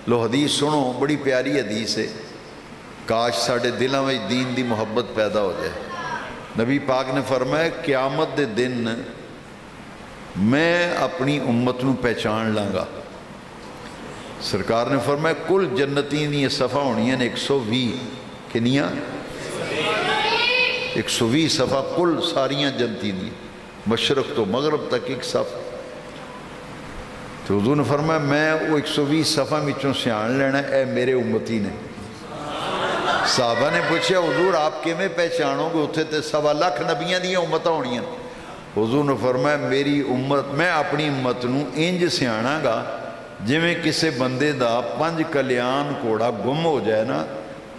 लो हदीस सुनो, बड़ी प्यारी हदीस है। काश साढ़े दिलों में दीन की मुहब्बत पैदा हो जाए। नबी पाक ने फरमाया क़यामत के दिन मैं अपनी उम्मत नूं पहचान लाँगा। सरकार ने फरमाया कुल जन्नती दी सफ़ा होनियां ने 120। किनियां? 120 सफ़ा कुल सारियां जन्नती दी, मशरक तो मगरब तक एक सफ़। तो हुज़ूर ने फरमाया मैं वो 120 सफ़ा विचों सियाण लेना, ए मेरे उम्मती ने। साहबा ने पूछा हुज़ूर आप किवें पहचानोगे, उत्थे ते 1.25 लाख नबियां दी उम्मत होनियां। हुज़ूर ने फरमाया मेरी उम्मत, मैं अपनी उम्मत नूं इंज सियाणागा जिवें किसी बंदे दा 5 कल्याण घोड़ा गुम हो जाए ना,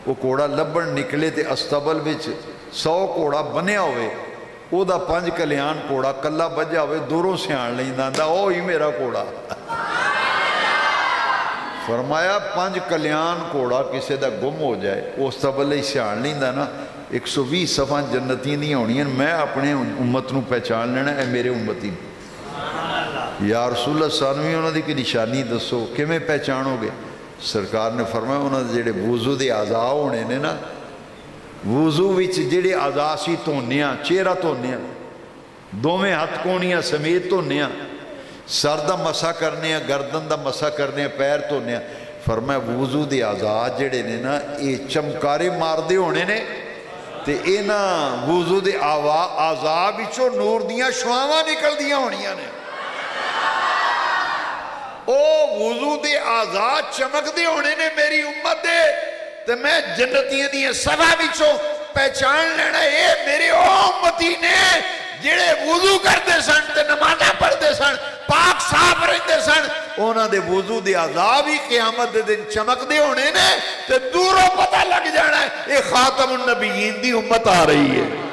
वो घोड़ा लभण निकले तो अस्तबल विच 100 घोड़ा बनिया होवे, ओदा 5 कल्याण घोड़ा कला बजा होवे, दूरों सियाण लैंदा ओ ही मेरा घोड़ा। फरमाया 5 कल्याण घोड़ा किसी का गुम हो जाए, उस तबले सियाण लैंदा ना। 120 सफ़ा जन्नतियां दी होनियां, मैं अपने उम्मत नूं पहचान लेना, ए मेरे उम्मती। या रसूल अल्लाह सानू भी उन्होंने की निशानी दसो, किवें पहचानोगे? सरकार ने फरमाया उन्होंने जेडे वुजू के आज़ा होने ने ना, वुजू विच जेडे आज़ा सी धोने, चेहरा धोने, दोवें हथ कोणियां समेत धोने, सर का मसा करने, गर्दन का मसा करने, पैर धोने। फरमाया वुजू के आज़ा जेडे ने ना ये चमकारे मारते होने ने, ते इन्हां वुजू के आज़ा विचों नूर दियां शुआवां निकलदियां होनियां ने। ओ वुजू दे आज़ाद चमकते होने ने मेरी उम्मत दे, ते मैं जन्नतियां दी सभा विचों पहचान लेना, ये मेरे ओ उम्मती ने जेड़े वुजू करते सन ते नमाज़ां पढ़ते सन, पाक साफ रहते सन। उन्हां दे वुजू दे आज़ाद ही क़यामत दे दिन चमकते होने ने, ते दूरों पता लग जाना ये खातमुन नबीयीन दी उम्मत आ रही है।